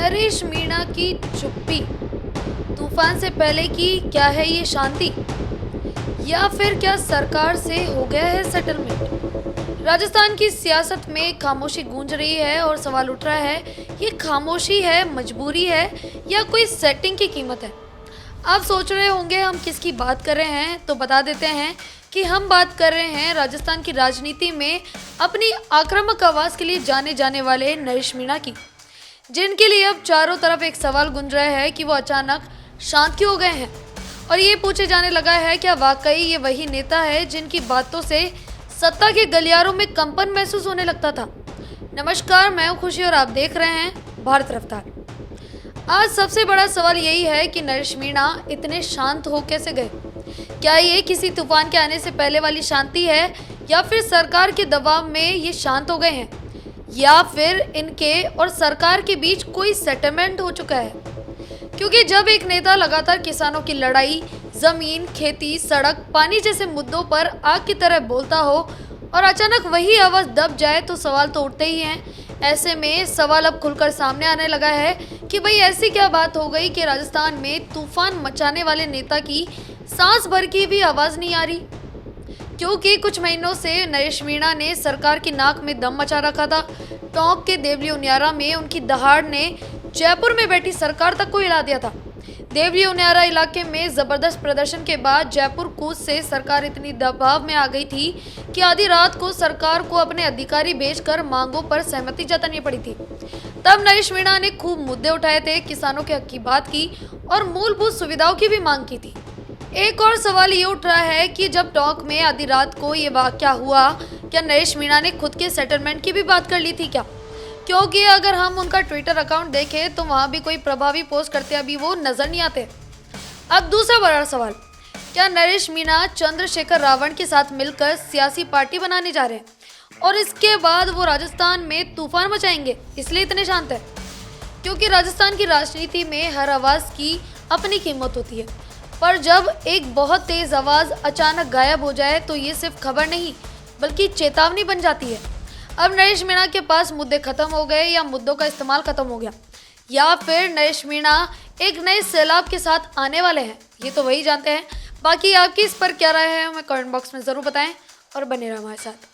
नरेश मीणा की चुप्पी तूफान से पहले की क्या है ये शांति, या फिर क्या सरकार से हो गया है सेटलमेंट। राजस्थान की सियासत में खामोशी गूंज रही है और सवाल उठ रहा है, ये खामोशी है, मजबूरी है, या कोई सेटिंग की कीमत है। आप सोच रहे होंगे हम किसकी बात कर रहे हैं, तो बता देते हैं कि हम बात कर रहे हैं राजस्थान की राजनीति में अपनी आक्रामक आवाज़ के लिए जाने जाने वाले नरेश मीणा की, जिनके लिए अब चारों तरफ एक सवाल गूंज रहा है कि वो अचानक शांत क्यों हो गए हैं। और ये पूछे जाने लगा है, क्या वाकई ये वही नेता है जिनकी बातों से सत्ता के गलियारों में कंपन महसूस होने लगता था। नमस्कार, मैं हूँ खुशी और आप देख रहे हैं भारत रफ्तार। आज सबसे बड़ा सवाल यही है कि नरेश मीणा इतने शांत हो कैसे गए। क्या ये किसी तूफान के आने से पहले वाली शांति है, या फिर सरकार के दबाव में ये शांत हो गए हैं, या फिर इनके और सरकार के बीच कोई सेटलमेंट हो चुका है। क्योंकि जब एक नेता लगातार किसानों की लड़ाई, जमीन, खेती, सड़क, पानी जैसे मुद्दों पर आग की तरह बोलता हो और अचानक वही आवाज़ दब जाए, तो सवाल तो उठते ही हैं। ऐसे में सवाल अब खुलकर सामने आने लगा है कि भाई ऐसी क्या बात हो गई कि राजस्थान में तूफान मचाने वाले नेता की सांस भर की भी आवाज़ नहीं आ रही। क्योंकि कुछ महीनों से नरेश मीणा ने सरकार की नाक में दम मचा रखा था। टोंक के देवली उनियारा में उनकी दहाड़ ने जयपुर में बैठी सरकार तक को हिला दिया था। देवली उनियारा इलाके में जबरदस्त प्रदर्शन के बाद जयपुर कूच से सरकार इतनी दबाव में आ गई थी कि आधी रात को सरकार को अपने अधिकारी भेजकर मांगों पर सहमति जतानी पड़ी थी। तब नरेश मीणा ने खूब मुद्दे उठाए थे, किसानों के हक की बात की और मूलभूत सुविधाओं की भी मांग की थी। एक और सवाल ये उठ रहा है कि जब टोंक में आधी रात को ये वाकया हुआ, क्या नरेश मीणा ने खुद के सेटलमेंट की भी बात कर ली थी क्या? क्योंकि अगर हम उनका ट्विटर अकाउंट देखें तो वहाँ भी कोई प्रभावी पोस्ट करते अभी वो नजर नहीं आते। अब दूसरा बड़ा सवाल, क्या नरेश मीणा चंद्रशेखर रावण के साथ मिलकर सियासी पार्टी बनाने जा रहे हैं और इसके बाद वो राजस्थान में तूफान मचाएंगे, इसलिए इतने शांत है? क्योंकि राजस्थान की राजनीति में हर आवाज़ की अपनी कीमत होती है, पर जब एक बहुत तेज आवाज़ अचानक गायब हो जाए तो ये सिर्फ खबर नहीं बल्कि चेतावनी बन जाती है। अब नरेश मीणा के पास मुद्दे खत्म हो गए, या मुद्दों का इस्तेमाल खत्म हो गया, या फिर नरेश मीणा एक नए सैलाब के साथ आने वाले हैं, ये तो वही जानते हैं। बाकी आपकी इस पर क्या राय है हमें कमेंट बॉक्स में ज़रूर बताएं और बने रहें हमारे साथ।